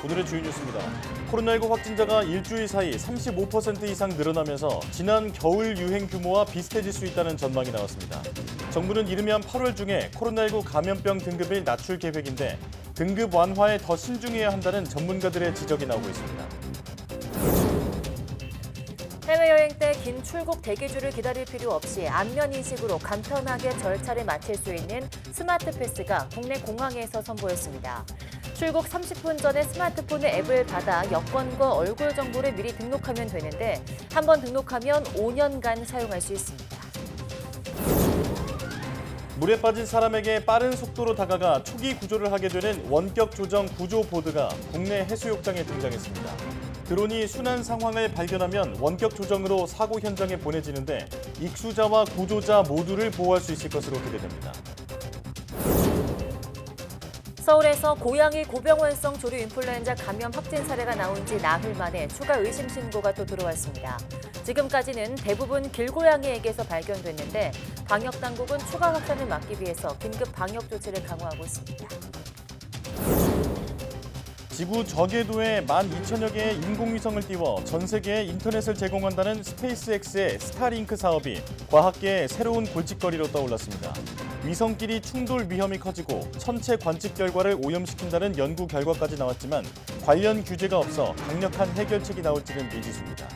오늘의 주요 뉴스입니다. 코로나19 확진자가 일주일 사이 35% 이상 늘어나면서 지난 겨울 유행 규모와 비슷해질 수 있다는 전망이 나왔습니다. 정부는 이르면 8월 중에 코로나19 감염병 등급을 낮출 계획인데 등급 완화에 더 신중해야 한다는 전문가들의 지적이 나오고 있습니다. 해외여행 때 긴 출국 대기줄을 기다릴 필요 없이 안면 인식으로 간편하게 절차를 마칠 수 있는 스마트 패스가 국내 공항에서 선보였습니다. 출국 30분 전에 스마트폰의 앱을 받아 여권과 얼굴 정보를 미리 등록하면 되는데 한 번 등록하면 5년간 사용할 수 있습니다. 물에 빠진 사람에게 빠른 속도로 다가가 초기 구조를 하게 되는 원격 조정 구조 보드가 국내 해수욕장에 등장했습니다. 드론이 순환 상황을 발견하면 원격 조정으로 사고 현장에 보내지는데 익수자와 구조자 모두를 보호할 수 있을 것으로 기대됩니다. 서울에서 고양이 고병원성 조류 인플루엔자 감염 확진 사례가 나온 지 나흘 만에 추가 의심 신고가 또 들어왔습니다. 지금까지는 대부분 길고양이에게서 발견됐는데 방역당국은 추가 확산을 막기 위해서 긴급 방역 조치를 강화하고 있습니다. 지구 저궤도에 12,000여 개의 인공위성을 띄워 전 세계에 인터넷을 제공한다는 스페이스X의 스타링크 사업이 과학계의 새로운 골칫거리로 떠올랐습니다. 위성끼리 충돌 위험이 커지고 천체 관측 결과를 오염시킨다는 연구 결과까지 나왔지만 관련 규제가 없어 강력한 해결책이 나올지는 미지수입니다.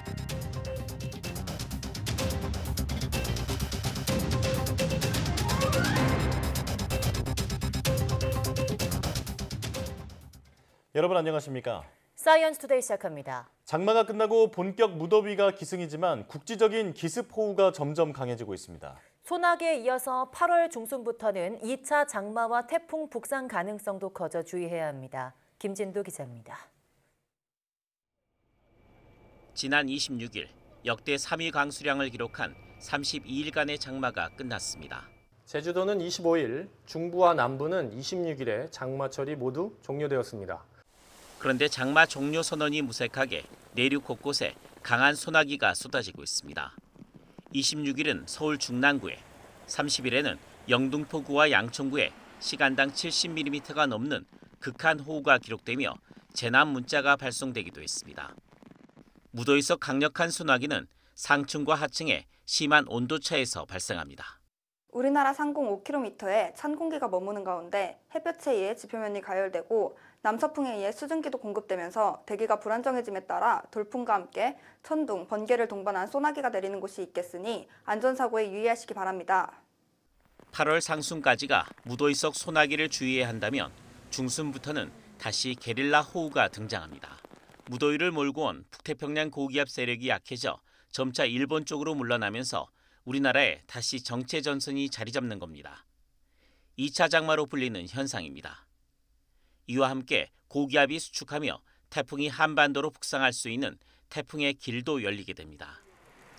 여러분 안녕하십니까? 사이언스 투데이 시작합니다. 장마가 끝나고 본격 무더위가 기승이지만 국지적인 기습호우가 점점 강해지고 있습니다. 소나기에 이어서 8월 중순부터는 2차 장마와 태풍 북상 가능성도 커져 주의해야 합니다. 김진도 기자입니다. 지난 26일 역대 3위 강수량을 기록한 32일간의 장마가 끝났습니다. 제주도는 25일, 중부와 남부는 26일에 장마철이 모두 종료되었습니다. 그런데 장마 종료 선언이 무색하게 내륙 곳곳에 강한 소나기가 쏟아지고 있습니다. 26일은 서울 중랑구에, 30일에는 영등포구와 양천구에 시간당 70mm가 넘는 극한 호우가 기록되며 재난 문자가 발송되기도 했습니다. 무더위 속 강력한 소나기는 상층과 하층에 심한 온도차에서 발생합니다. 우리나라 상공 5km에 찬 공기가 머무는 가운데 햇볕에 의해 지표면이 가열되고 남서풍에 의해 수증기도 공급되면서 대기가 불안정해짐에 따라 돌풍과 함께 천둥, 번개를 동반한 소나기가 내리는 곳이 있겠으니 안전사고에 유의하시기 바랍니다. 8월 상순까지가 무더위 속 소나기를 주의해야 한다면 중순부터는 다시 게릴라 호우가 등장합니다. 무더위를 몰고 온 북태평양 고기압 세력이 약해져 점차 일본 쪽으로 물러나면서 우리나라에 다시 정체 전선이 자리 잡는 겁니다. 2차 장마로 불리는 현상입니다. 이와 함께 고기압이 수축하며 태풍이 한반도로 북상할 수 있는 태풍의 길도 열리게 됩니다.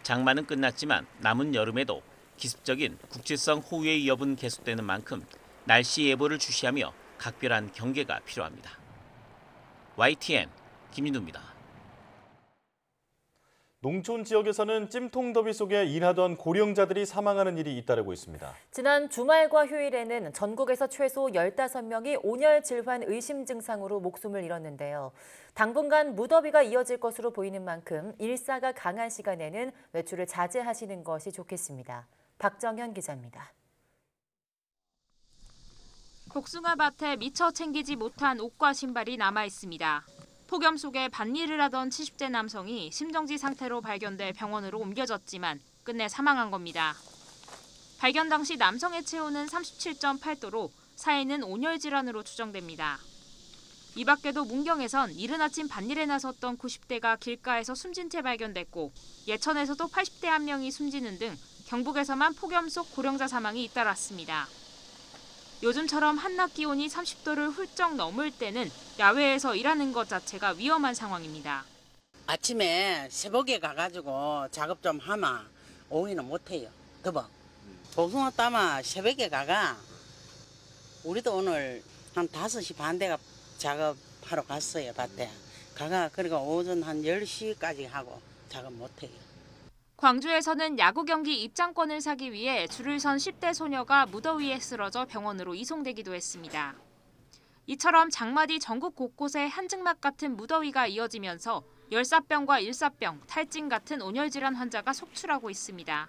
장마는 끝났지만 남은 여름에도 기습적인 국지성 호우의 위협은 계속되는 만큼 날씨 예보를 주시하며 각별한 경계가 필요합니다. YTN 김인우입니다. 농촌 지역에서는 찜통 더위 속에 일하던 고령자들이 사망하는 일이 잇따르고 있습니다. 지난 주말과 휴일에는 전국에서 최소 15명이 온열 질환 의심 증상으로 목숨을 잃었는데요. 당분간 무더위가 이어질 것으로 보이는 만큼 일사가 강한 시간에는 외출을 자제하시는 것이 좋겠습니다. 박정현 기자입니다. 복숭아밭에 미처 챙기지 못한 옷과 신발이 남아 있습니다. 폭염 속에 밭일을 하던 70대 남성이 심정지 상태로 발견돼 병원으로 옮겨졌지만 끝내 사망한 겁니다. 발견 당시 남성의 체온은 37.8도로 사인은 온열 질환으로 추정됩니다. 이 밖에도 문경에선 이른 아침 밭일에 나섰던 90대가 길가에서 숨진 채 발견됐고 예천에서도 80대 한 명이 숨지는 등 경북에서만 폭염 속 고령자 사망이 잇따랐습니다. 요즘처럼 한낮 기온이 30도를 훌쩍 넘을 때는 야외에서 일하는 것 자체가 위험한 상황입니다. 아침에 새벽에 가가지고 작업 좀 하면 오후에는 못해요. 더워. 복숭아 따마 새벽에 가가 우리도 오늘 한 5시 반 대가 작업하러 갔어요. 밭에. 가가 그리고 오전 한 10시까지 하고 작업 못해요. 광주에서는 야구 경기 입장권을 사기 위해 줄을 선 10대 소녀가 무더위에 쓰러져 병원으로 이송되기도 했습니다. 이처럼 장마 뒤 전국 곳곳에 한증막 같은 무더위가 이어지면서 열사병과 일사병, 탈진 같은 온열질환 환자가 속출하고 있습니다.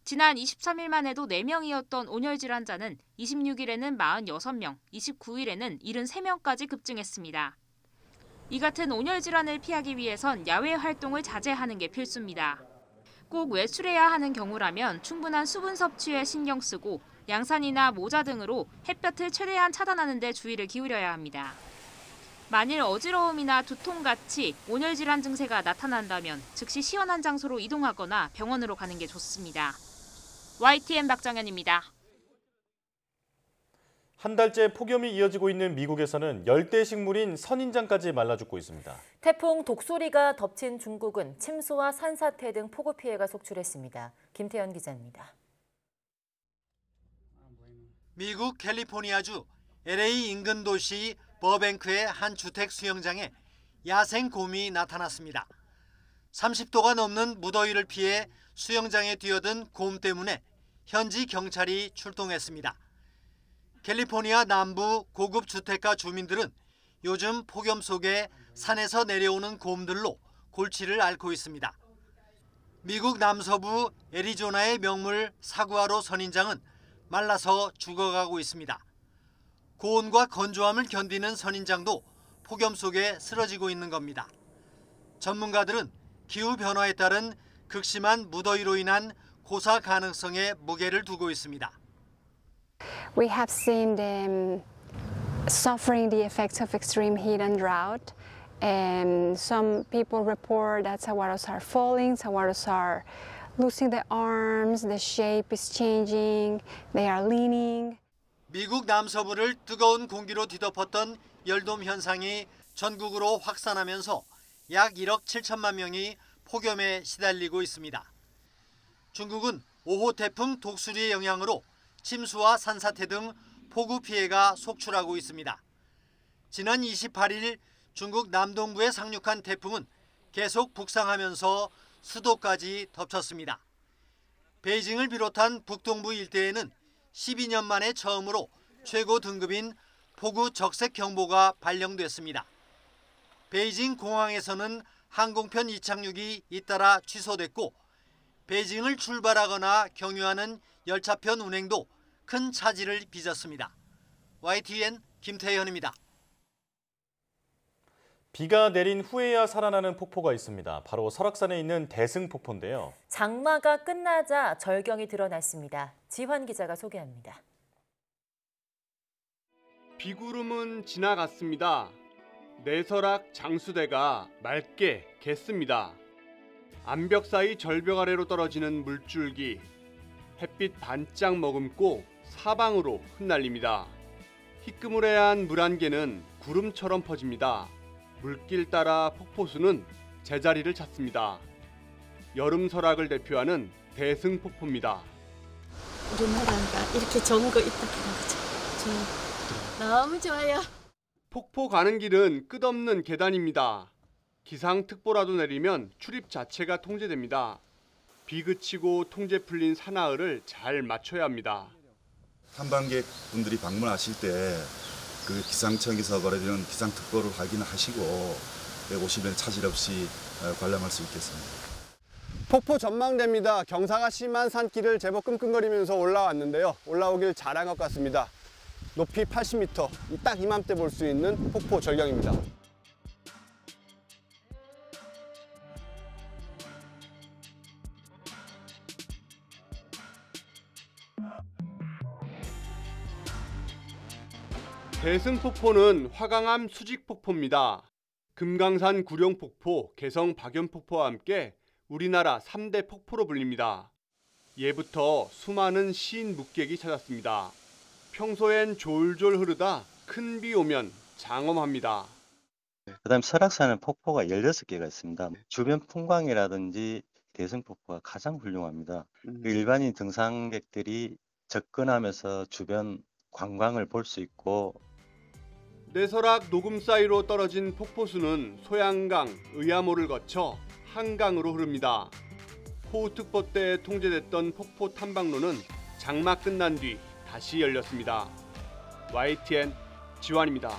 지난 23일만 해도 4명이었던 온열질환자는 26일에는 46명, 29일에는 73명까지 급증했습니다. 이 같은 온열질환을 피하기 위해선 야외 활동을 자제하는 게 필수입니다. 꼭 외출해야 하는 경우라면 충분한 수분 섭취에 신경 쓰고 양산이나 모자 등으로 햇볕을 최대한 차단하는 데 주의를 기울여야 합니다. 만일 어지러움이나 두통같이 온열질환 증세가 나타난다면 즉시 시원한 장소로 이동하거나 병원으로 가는 게 좋습니다. YTN 박정현입니다. 한 달째 폭염이 이어지고 있는 미국에서는 열대 식물인 선인장까지 말라 죽고 있습니다. 태풍 독수리가 덮친 중국은 침수와 산사태 등 폭우 피해가 속출했습니다. 김태현 기자입니다. 미국 캘리포니아주 LA 인근 도시 버뱅크의 한 주택 수영장에 야생 곰이 나타났습니다. 30도가 넘는 무더위를 피해 수영장에 뛰어든 곰 때문에 현지 경찰이 출동했습니다. 캘리포니아 남부 고급 주택가 주민들은 요즘 폭염 속에 산에서 내려오는 곰들로 골치를 앓고 있습니다. 미국 남서부 애리조나의 명물 사구아로 선인장은 말라서 죽어가고 있습니다. 고온과 건조함을 견디는 선인장도 폭염 속에 쓰러지고 있는 겁니다. 전문가들은 기후변화에 따른 극심한 무더위로 인한 고사 가능성에 무게를 두고 있습니다. We have seen them suffering the effects of extreme heat and drought. And some people report that saguaros are falling, saguaros are losing their arms, the shape is changing, they are leaning. 미국 남서부를 뜨거운 공기로 뒤덮었던 열돔 현상이 전국으로 확산하면서 약 1억 7천만 명이 폭염에 시달리고 있습니다. 중국은 5호 태풍 독수리의 영향으로 침수와 산사태 등 폭우 피해가 속출하고 있습니다. 지난 28일 중국 남동부에 상륙한 태풍은 계속 북상하면서 수도까지 덮쳤습니다. 베이징을 비롯한 북동부 일대에는 12년 만에 처음으로 최고 등급인 폭우 적색 경보가 발령됐습니다. 베이징 공항에서는 항공편 이착륙이 잇따라 취소됐고 베이징을 출발하거나 경유하는 열차편 운행도 큰 차질을 빚었습니다. YTN 김태현입니다. 비가 내린 후에야 살아나는 폭포가 있습니다. 바로 설악산에 있는 대승폭포인데요. 장마가 끝나자 절경이 드러났습니다. 지환 기자가 소개합니다. 비구름은 지나갔습니다. 내설악 장수대가 맑게 갰습니다. 암벽 사이 절벽 아래로 떨어지는 물줄기, 햇빛 반짝 머금고 사방으로 흩날립니다. 희끄무레한 물 한 개는 구름처럼 퍼집니다. 물길 따라 폭포수는 제자리를 찾습니다. 여름 설악을 대표하는 대승폭포입니다. 우리나라가 이렇게 좋은 거 있다는 거죠. 너무 좋아요. 폭포 가는 길은 끝없는 계단입니다. 기상특보라도 내리면 출입 자체가 통제됩니다. 비 그치고 통제 풀린 사나흘을 잘 맞춰야 합니다. 탐방객분들이 방문하실 때 그 기상청에서 발해되는 기상특보를 확인하시고 150일 차질 없이 관람할 수 있겠습니다. 폭포 전망대입니다. 경사가 심한 산길을 제법 끙끙거리면서 올라왔는데요. 올라오길 잘한 것 같습니다. 높이 80m, 딱 이맘때 볼 수 있는 폭포 절경입니다. 대승폭포는 화강암 수직폭포입니다. 금강산 구룡폭포, 개성 박연폭포와 함께 우리나라 3대 폭포로 불립니다. 예부터 수많은 시인 묵객이 찾았습니다. 평소엔 졸졸 흐르다 큰 비 오면 장엄합니다. 그다음 설악산은 폭포가 16개가 있습니다. 주변 풍광이라든지 대승폭포가 가장 훌륭합니다. 일반인 등산객들이 접근하면서 주변 관광을 볼 수 있고 내설악 녹음 사이로 떨어진 폭포수는 소양강, 의암호를 거쳐 한강으로 흐릅니다. 호우특보 때 통제됐던 폭포 탐방로는 장마 끝난 뒤 다시 열렸습니다. YTN 지환입니다.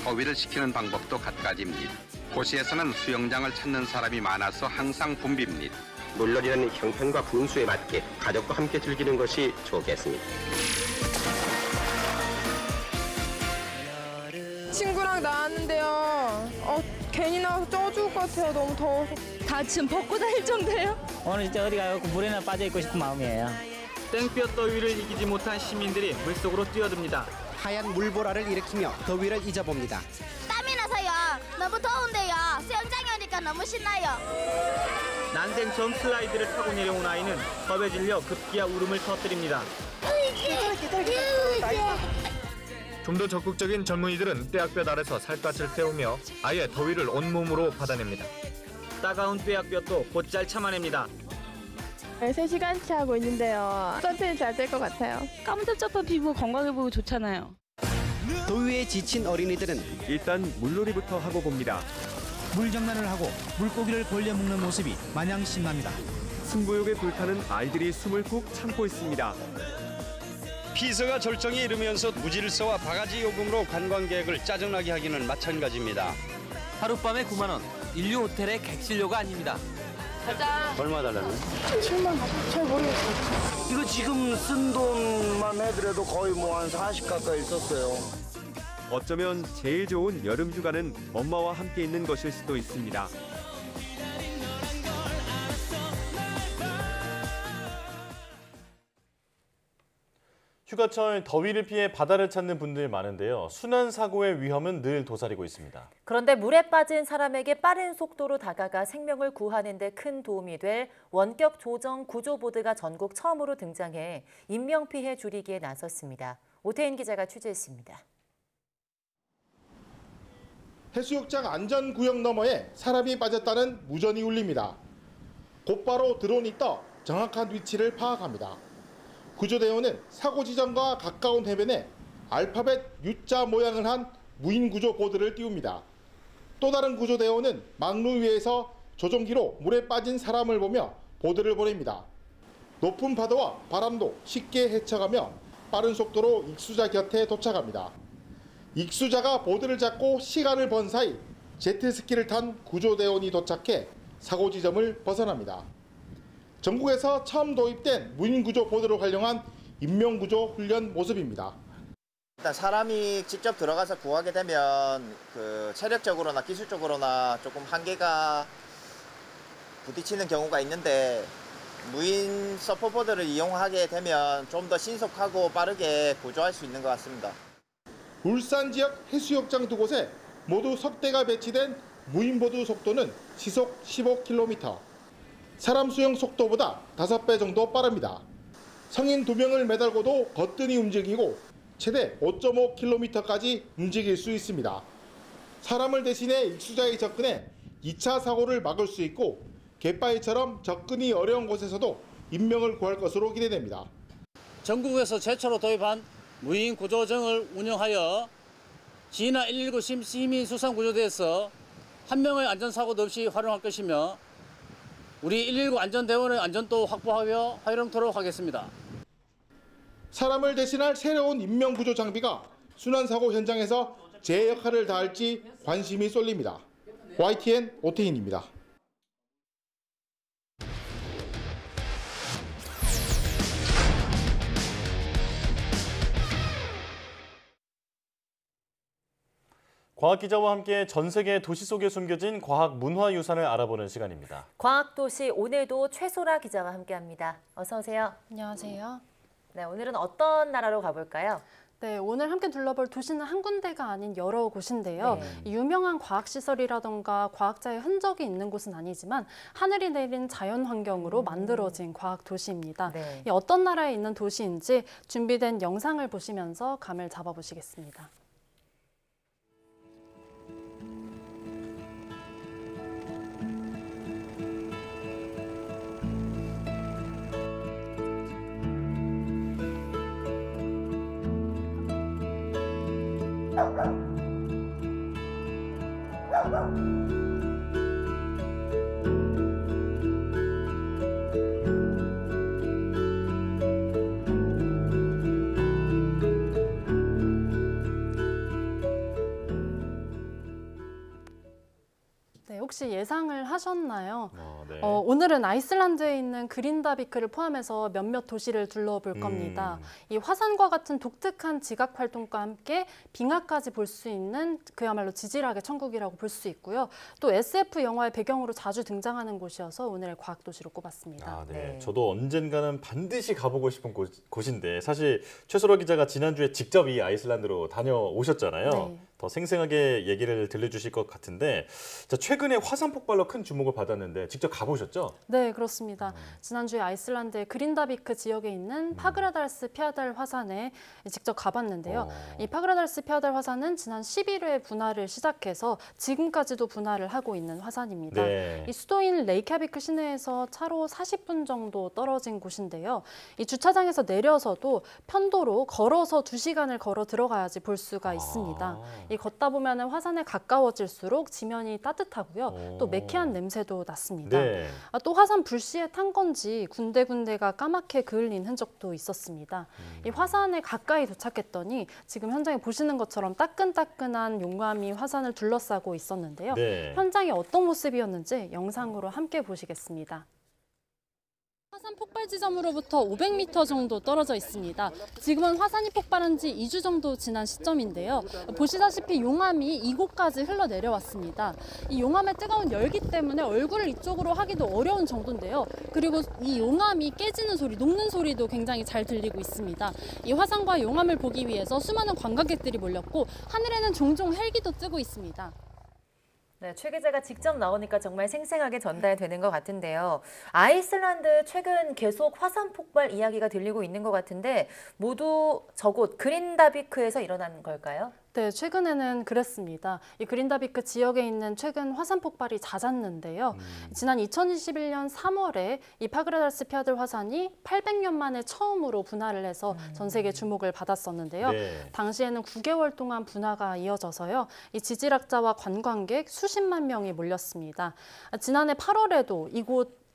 더위를 식히는 방법도 갖가지입니다. 도시에서는 수영장을 찾는 사람이 많아서 항상 붐빕니다. 물놀이는 형편과 분수에 맞게 가족과 함께 즐기는 것이 좋겠습니다. 친구랑 나왔는데요. 괜히 나와서 쪄 죽을 것 같아요. 너무 더워서. 다 지금 벗고 다닐 정도예요? 오늘 진짜 어디 가고 물에나 빠져 있고 싶은 마음이에요. 땡볕 더위를 이기지 못한 시민들이 물속으로 뛰어듭니다. 하얀 물보라를 일으키며 더위를 잊어봅니다. 땀이 나서요. 너무 더운데요. 수영장에 오니까 너무 신나요. 난생 처음 슬라이드를 타고 내려온 아이는 겁에 질려 급기야 울음을 터뜨립니다. 좀 더 적극적인 젊은이들은 떼약볕 아래서 살갗을 때우며 아예 더위를 온몸으로 받아냅니다. 따가운 떼약볕도 곧잘 참아냅니다. 3시간치 하고 있는데요. 선탠이 잘 될 것 같아요. 까무잡잡한 피부 건강해 보이고 좋잖아요. 더위에 지친 어린이들은 일단 물놀이부터 하고 봅니다. 물장난을 하고 물고기를 벌려 먹는 모습이 마냥 신납니다. 승부욕에 불타는 아이들이 숨을 푹 참고 있습니다. 피서가 절정에 이르면서 무질서와 바가지 요금으로 관광객을 짜증나게 하기는 마찬가지입니다. 하룻밤에 9만 원, 인류 호텔의 객실료가 아닙니다. 가자. 얼마 달라는? 7만 원. 잘 모르겠어요. 이거 지금 쓴 돈만 해더라도 거의 뭐 한 40 가까이 썼어요. 어쩌면 제일 좋은 여름 휴가는 엄마와 함께 있는 것일 수도 있습니다. 휴가철 더위를 피해 바다를 찾는 분들 많은데요. 순환 사고의 위험은 늘 도사리고 있습니다. 그런데 물에 빠진 사람에게 빠른 속도로 다가가 생명을 구하는 데 큰 도움이 될 원격 조정 구조보드가 전국 처음으로 등장해 인명피해 줄이기에 나섰습니다. 오태인 기자가 취재했습니다. 해수욕장 안전구역 너머에 사람이 빠졌다는 무전이 울립니다. 곧바로 드론이 떠 정확한 위치를 파악합니다. 구조대원은 사고 지점과 가까운 해변에 알파벳 U자 모양을 한 무인 구조 보드를 띄웁니다. 또 다른 구조대원은 막루 위에서 조종기로 물에 빠진 사람을 보며 보드를 보냅니다. 높은 파도와 바람도 쉽게 헤쳐가며 빠른 속도로 익수자 곁에 도착합니다. 익수자가 보드를 잡고 시간을 번 사이 제트스키를 탄 구조대원이 도착해 사고 지점을 벗어납니다. 전국에서 처음 도입된 무인구조 보드를 활용한 인명구조 훈련 모습입니다. 일단 사람이 직접 들어가서 구하게 되면 체력적으로나 기술적으로나 조금 한계가 부딪히는 경우가 있는데 무인 서포보드를 이용하게 되면 좀 더 신속하고 빠르게 구조할 수 있는 것 같습니다. 울산 지역 해수욕장 두 곳에 모두 석대가 배치된 무인보드 속도는 시속 15km. 사람 수영 속도보다 5배 정도 빠릅니다. 성인 2명을 매달고도 거뜬히 움직이고 최대 5.5km까지 움직일 수 있습니다. 사람을 대신해 익수자에 접근해 2차 사고를 막을 수 있고 갯바위처럼 접근이 어려운 곳에서도 인명을 구할 것으로 기대됩니다. 전국에서 최초로 도입한 무인 구조정을 운영하여 지나 119 시민 수상구조대에서 한 명의 안전사고도 없이 활용할 것이며 우리 119 안전대원의 안전도 확보하여 활용토록 하겠습니다. 사람을 대신할 새로운 인명구조 장비가 순환사고 현장에서 제 역할을 다할지 관심이 쏠립니다. YTN 오태인입니다. 과학기자와 함께 전 세계 도시 속에 숨겨진 과학 문화유산을 알아보는 시간입니다. 과학도시 오늘도 최소라 기자와 함께합니다. 어서 오세요. 안녕하세요. 네, 오늘은 어떤 나라로 가볼까요? 네, 오늘 함께 둘러볼 도시는 한 군데가 아닌 여러 곳인데요. 유명한 과학시설이라던가 과학자의 흔적이 있는 곳은 아니지만 하늘이 내린 자연환경으로 만들어진 과학도시입니다. 이 어떤 나라에 있는 도시인지 준비된 영상을 보시면서 감을 잡아보시겠습니다. 네, 혹시 예상을 하셨나요? 네. 오늘은 아이슬란드에 있는 그린다비크를 포함해서 몇몇 도시를 둘러볼 겁니다. 이 화산과 같은 독특한 지각 활동과 함께 빙하까지 볼 수 있는 그야말로 지질학의 천국이라고 볼 수 있고요. 또 SF 영화의 배경으로 자주 등장하는 곳이어서 오늘의 과학도시로 꼽았습니다. 네. 저도 언젠가는 반드시 가보고 싶은 곳인데 사실 최소라 기자가 지난주에 직접 이 아이슬란드로 다녀오셨잖아요. 네. 더 생생하게 얘기를 들려주실 것 같은데 자, 최근에 화산 폭발로 큰 주목을 받았는데 직접 가보셨죠? 네, 그렇습니다. 지난주에 아이슬란드의 그린다비크 지역에 있는 파그라달스 피아달 화산에 직접 가봤는데요. 이 파그라달스 피아달 화산은 지난 11회 분화를 시작해서 지금까지도 분화를 하고 있는 화산입니다. 네. 이 수도인 레이캬비크 시내에서 차로 40분 정도 떨어진 곳인데요. 이 주차장에서 내려서도 편도로 걸어서 2시간을 걸어 들어가야지 볼 수가 있습니다. 이 걷다 보면 화산에 가까워질수록 지면이 따뜻하고요. 또 매캐한 냄새도 났습니다. 네. 또 화산 불씨에 탄 건지 군데군데가 까맣게 그을린 흔적도 있었습니다. 이 화산에 가까이 도착했더니 지금 현장에 보시는 것처럼 따끈따끈한 용암이 화산을 둘러싸고 있었는데요. 네. 현장이 어떤 모습이었는지 영상으로 함께 보시겠습니다. 화산 폭발 지점으로부터 500m 정도 떨어져 있습니다. 지금은 화산이 폭발한 지 2주 정도 지난 시점인데요. 보시다시피 용암이 이곳까지 흘러내려왔습니다. 이 용암의 뜨거운 열기 때문에 얼굴을 이쪽으로 하기도 어려운 정도인데요. 그리고 이 용암이 깨지는 소리, 녹는 소리도 굉장히 잘 들리고 있습니다. 이 화산과 용암을 보기 위해서 수많은 관광객들이 몰렸고 하늘에는 종종 헬기도 뜨고 있습니다. 네, 최 기자가 직접 나오니까 정말 생생하게 전달되는 것 같은데요. 아이슬란드 최근 계속 화산 폭발 이야기가 들리고 있는 것 같은데 모두 저곳 그린다비크에서 일어난 걸까요? 네, 최근에는 그랬습니다. 이 그린다비크 지역에 있는 최근 화산 폭발이 잦았는데요. 지난 2021년 3월에 이 파그라달스 피아들 화산이 800년 만에 처음으로 분화를 해서 전 세계 주목을 받았었는데요. 네. 당시에는 9개월 동안 분화가 이어져서요. 이 지질학자와 관광객 수십만 명이 몰렸습니다. 지난해 8월에도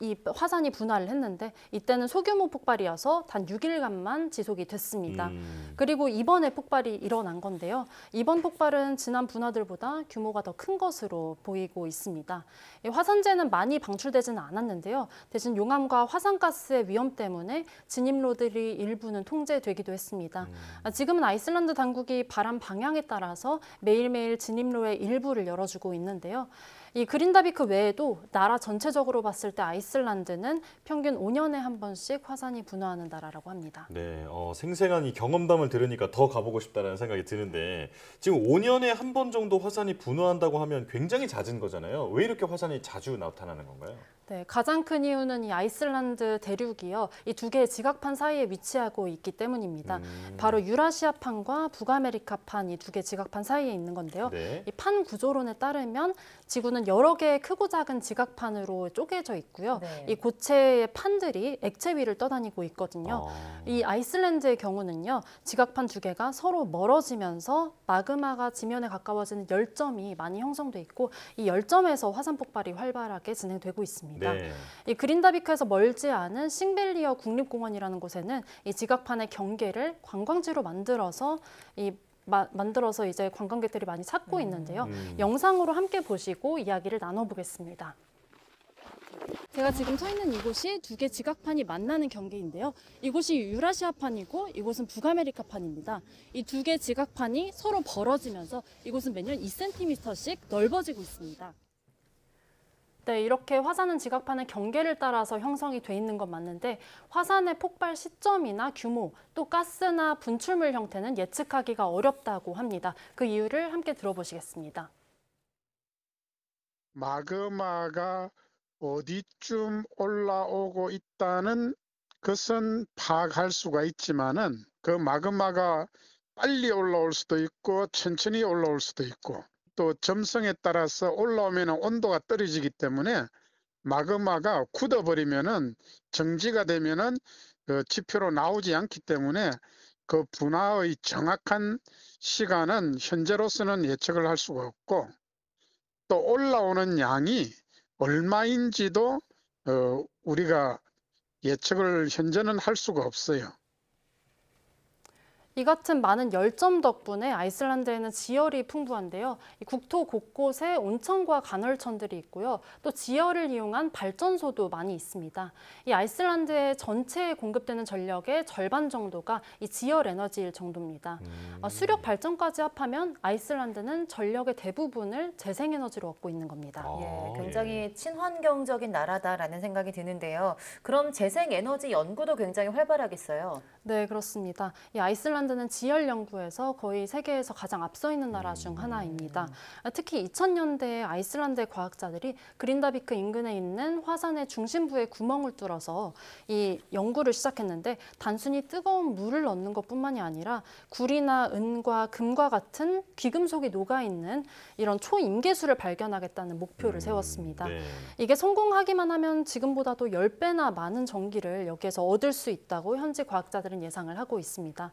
이 화산이 분화를 했는데 이때는 소규모 폭발이어서 단 6일간만 지속이 됐습니다. 그리고 이번에 폭발이 일어난 건데요. 이번 폭발은 지난 분화들보다 규모가 더 큰 것으로 보이고 있습니다. 이 화산재는 많이 방출되지는 않았는데요. 대신 용암과 화산가스의 위험 때문에 진입로들이 일부는 통제되기도 했습니다. 지금은 아이슬란드 당국이 바람 방향에 따라서 매일매일 진입로의 일부를 열어주고 있는데요. 이 그린다비크 외에도 나라 전체적으로 봤을 때 아이슬란드는 평균 5년에 한 번씩 화산이 분화하는 나라라고 합니다. 네, 생생한 이 경험담을 들으니까 더 가보고 싶다는 생각이 드는데 지금 5년에 한 번 정도 화산이 분화한다고 하면 굉장히 잦은 거잖아요. 왜 이렇게 화산이 자주 나타나는 건가요? 네, 가장 큰 이유는 이 아이슬란드 대륙이요. 이 두 개의 지각판 사이에 위치하고 있기 때문입니다. 바로 유라시아판과 북아메리카판 이 두 개 지각판 사이에 있는 건데요. 네. 이 판 구조론에 따르면 지구는 여러 개의 크고 작은 지각판으로 쪼개져 있고요. 네. 이 고체의 판들이 액체 위를 떠다니고 있거든요. 이 아이슬란드의 경우는요. 지각판 두 개가 서로 멀어지면서 마그마가 지면에 가까워지는 열점이 많이 형성돼 있고 이 열점에서 화산 폭발이 활발하게 진행되고 있습니다. 네. 이 그린다비크에서 멀지 않은 싱벨리어 국립공원이라는 곳에는 이 지각판의 경계를 관광지로 만들어서 이제 관광객들이 많이 찾고 있는데요. 영상으로 함께 보시고 이야기를 나눠보겠습니다. 제가 지금 서 있는 이곳이 두 개 지각판이 만나는 경계인데요. 이곳이 유라시아판이고 이곳은 북아메리카판입니다. 이 두 개 지각판이 서로 벌어지면서 이곳은 매년 2cm씩 넓어지고 있습니다. 네, 이렇게 화산은 지각판의 경계를 따라서 형성이 돼 있는 건 맞는데 화산의 폭발 시점이나 규모, 또 가스나 분출물 형태는 예측하기가 어렵다고 합니다. 그 이유를 함께 들어보시겠습니다. 마그마가 어디쯤 올라오고 있다는 것은 파악할 수가 있지만은 그 마그마가 빨리 올라올 수도 있고 천천히 올라올 수도 있고 또 점성에 따라서 올라오면 온도가 떨어지기 때문에 마그마가 굳어버리면은 정지가 되면은 그 지표로 나오지 않기 때문에 그 분화의 정확한 시간은 현재로서는 예측을 할 수가 없고 또 올라오는 양이 얼마인지도 우리가 예측을 현재는 할 수가 없어요. 이 같은 많은 열점 덕분에 아이슬란드에는 지열이 풍부한데요. 이 국토 곳곳에 온천과 간헐천들이 있고요. 또 지열을 이용한 발전소도 많이 있습니다. 이 아이슬란드의 전체에 공급되는 전력의 절반 정도가 이 지열 에너지일 정도입니다. 수력 발전까지 합하면 아이슬란드는 전력의 대부분을 재생에너지로 얻고 있는 겁니다. 굉장히 친환경적인 나라다라는 생각이 드는데요. 그럼 재생에너지 연구도 굉장히 활발하겠어요. 네, 그렇습니다. 이 아이슬란드는 지열 연구에서 거의 세계에서 가장 앞서 있는 나라 중 하나입니다. 특히 2000년대에 아이슬란드의 과학자들이 그린다비크 인근에 있는 화산의 중심부에 구멍을 뚫어서 이 연구를 시작했는데 단순히 뜨거운 물을 넣는 것뿐만이 아니라 구리나 은과 금과 같은 귀금속이 녹아있는 이런 초임계수를 발견하겠다는 목표를 세웠습니다. 이게 성공하기만 하면 지금보다도 10배나 많은 전기를 여기에서 얻을 수 있다고 현지 과학자들은 예상을 하고 있습니다.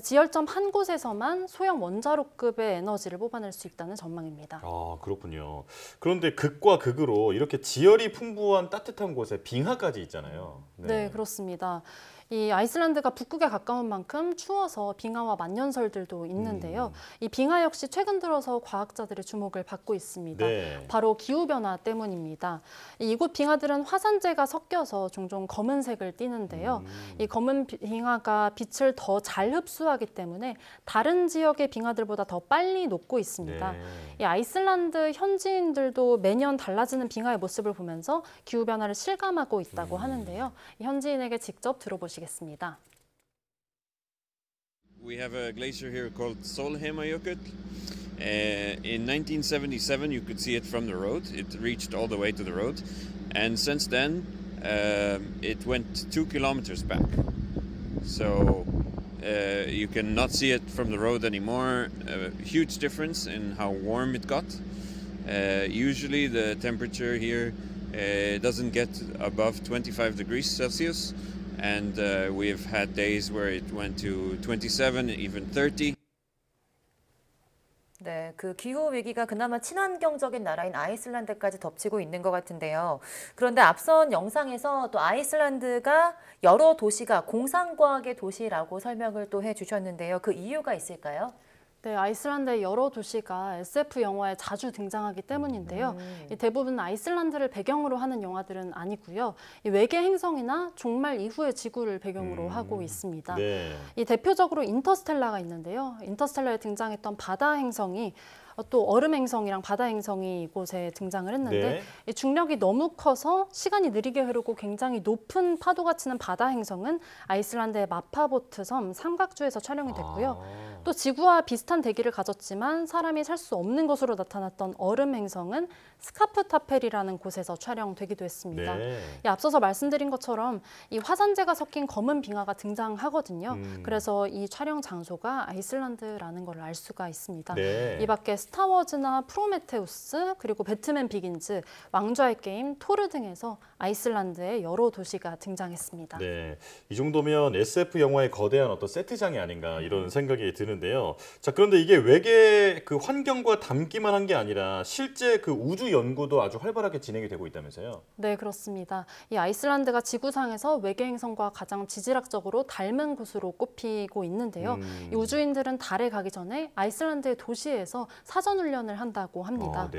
지열점 한 곳에서만 소형 원자로급의 에너지를 뽑아낼 수 있다는 전망입니다. 아, 그렇군요. 그런데 극과 극으로 이렇게 지열이 풍부한 따뜻한 곳에 빙하까지 있잖아요. 네, 그렇습니다. 이 아이슬란드가 북극에 가까운 만큼 추워서 빙하와 만년설들도 있는데요. 이 빙하 역시 최근 들어서 과학자들의 주목을 받고 있습니다. 바로 기후변화 때문입니다. 이곳 빙하들은 화산재가 섞여서 종종 검은색을 띠는데요. 이 검은 빙하가 빛을 더 잘 흡수하기 때문에 다른 지역의 빙하들보다 더 빨리 녹고 있습니다. 이 아이슬란드 현지인들도 매년 달라지는 빙하의 모습을 보면서 기후변화를 실감하고 있다고 하는데요. 이 현지인에게 직접 들어보시겠습니다. We have a glacier here called Solheimajökull. In 1977, you could see it from the road. It reached all the way to the road, and since then, it went 2 kilometers back. So you cannot see it from the road anymore. A huge difference in how warm it got. Usually, the temperature here doesn't get above 25 degrees Celsius. And we've had days where it went to 27, even 30. 네, 그 기후 위기가 그나마 친환경적인 나라인 아이슬란드까지 덮치고 있는 것 같은데요. 그런데 앞선 영상에서 또 아이슬란드가 여러 도시가 공상과학의 도시라고 설명을 또 해주셨는데요. 그 이유가 있을까요? 네, 아이슬란드의 여러 도시가 SF 영화에 자주 등장하기 때문인데요. 대부분 아이슬란드를 배경으로 하는 영화들은 아니고요. 외계 행성이나 종말 이후의 지구를 배경으로 하고 있습니다. 이 대표적으로 인터스텔라가 있는데요. 인터스텔라에 등장했던 바다 행성이 또 얼음 행성이랑 바다 행성이 이곳에 등장을 했는데 이 중력이 너무 커서 시간이 느리게 흐르고 굉장히 높은 파도가 치는 바다 행성은 아이슬란드의 마파보트 섬 삼각주에서 촬영이 됐고요. 또 지구와 비슷한 대기를 가졌지만 사람이 살 수 없는 것으로 나타났던 얼음 행성은 스카프타펠이라는 곳에서 촬영되기도 했습니다. 앞서서 말씀드린 것처럼 이 화산재가 섞인 검은 빙하가 등장하거든요. 그래서 이 촬영 장소가 아이슬란드라는 걸 알 수가 있습니다. 이 밖에 스타워즈나 프로메테우스, 그리고 배트맨 비긴즈, 왕좌의 게임, 토르 등에서 아이슬란드의 여러 도시가 등장했습니다. 네, 이 정도면 SF 영화의 거대한 어떤 세트장이 아닌가 이런 생각이 드는데요. 자, 그런데 이게 외계 그 환경과 닮기만 한 게 아니라 실제 그 우주 연구도 아주 활발하게 진행이 되고 있다면서요? 네, 그렇습니다. 이 아이슬란드가 지구상에서 외계 행성과 가장 지질학적으로 닮은 곳으로 꼽히고 있는데요. 이 우주인들은 달에 가기 전에 아이슬란드의 도시에서 사전훈련을 한다고 합니다.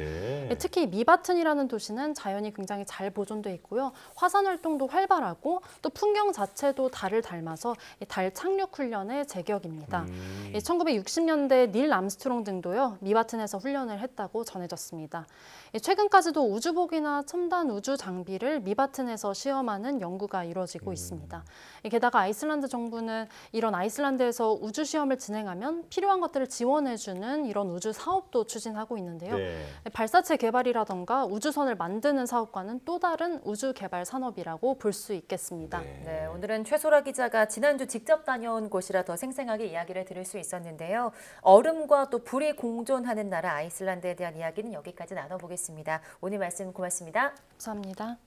특히 미바튼이라는 도시는 자연이 굉장히 잘 보존돼 있고요. 화산 활동도 활발하고 또 풍경 자체도 달을 닮아서 달 착륙 훈련의 제격입니다. 1960년대 닐 암스트롱 등도요. 미바튼에서 훈련을 했다고 전해졌습니다. 최근까지도 우주복이나 첨단 우주 장비를 미바튼에서 시험하는 연구가 이루어지고 있습니다. 게다가 아이슬란드 정부는 이런 아이슬란드에서 우주 시험을 진행하면 필요한 것들을 지원해주는 이런 우주 사업도 추진하고 있는데요. 발사체 개발이라던가 우주선을 만드는 사업과는 또 다른 우주 개발 산업이라고 볼 수 있겠습니다. 네, 오늘은 최소라 기자가 지난주 직접 다녀온 곳이라 더 생생하게 이야기를 들을 수 있었는데요. 얼음과 또 불이 공존하는 나라 아이슬란드에 대한 이야기는 여기까지 나눠보겠습니다. 오늘 말씀 고맙습니다. 감사합니다.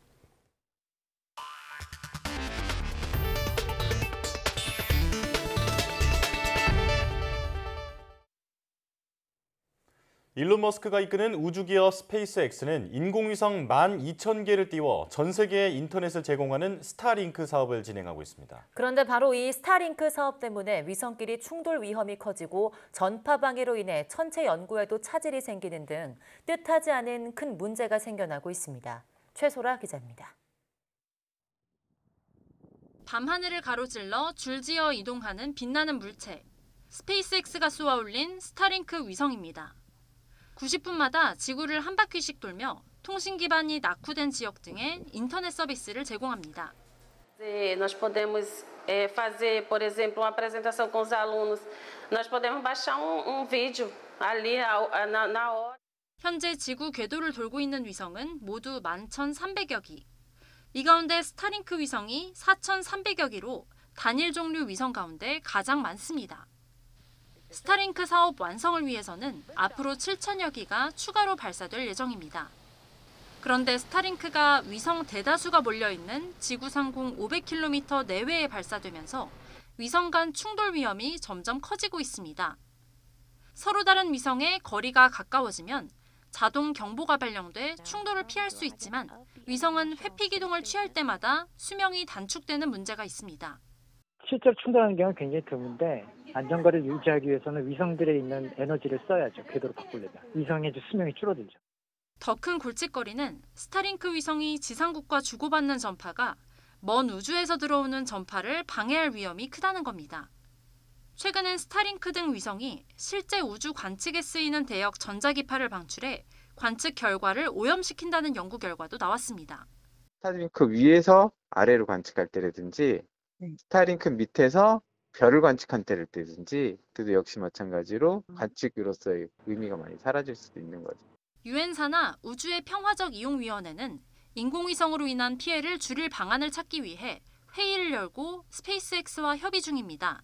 일론 머스크가 이끄는 우주기업 스페이스X는 인공위성 12,000개를 띄워 전 세계에 인터넷을 제공하는 스타링크 사업을 진행하고 있습니다. 그런데 바로 이 스타링크 사업 때문에 위성끼리 충돌 위험이 커지고 전파 방해로 인해 천체 연구에도 차질이 생기는 등 뜻하지 않은 큰 문제가 생겨나고 있습니다. 최소라 기자입니다. 밤하늘을 가로질러 줄지어 이동하는 빛나는 물체. 스페이스X가 쏘아 올린 스타링크 위성입니다. 90분마다 지구를 한 바퀴씩 돌며 통신 기반이 낙후된 지역 등에 인터넷 서비스를 제공합니다. Nós podemos fazer, por exemplo, uma apresentação com os alunos. Nós podemos baixar vídeo ali na hora. 현재 지구 궤도를 돌고 있는 위성은 모두 11,300여 기. 이 가운데 스타링크 위성이 4,300여 기로 단일 종류 위성 가운데 가장 많습니다. 스타링크 사업 완성을 위해서는 앞으로 7,000여 기가 추가로 발사될 예정입니다. 그런데 스타링크가 위성 대다수가 몰려있는 지구 상공 500km 내외에 발사되면서 위성 간 충돌 위험이 점점 커지고 있습니다. 서로 다른 위성에 거리가 가까워지면 자동 경보가 발령돼 충돌을 피할 수 있지만 위성은 회피 기동을 취할 때마다 수명이 단축되는 문제가 있습니다. 실제로 충돌하는 경우는 굉장히 드문데 안전거리를 유지하기 위해서는 위성들에 있는 에너지를 써야죠. 궤도로 바꾸려면. 위성의 수명이 줄어들죠. 더 큰 골칫거리는 스타링크 위성이 지상국과 주고받는 전파가 먼 우주에서 들어오는 전파를 방해할 위험이 크다는 겁니다. 최근엔 스타링크 등 위성이 실제 우주 관측에 쓰이는 대역 전자기파를 방출해 관측 결과를 오염시킨다는 연구 결과도 나왔습니다. 스타링크 위에서 아래로 관측할 때라든지 스타링크 밑에서 별을 관측한 때라든지 그도 역시 마찬가지로 관측으로서의 의미가 많이 사라질 수도 있는 거죠. 유엔사나 우주의 평화적 이용위원회는 인공위성으로 인한 피해를 줄일 방안을 찾기 위해 회의를 열고 스페이스X와 협의 중입니다.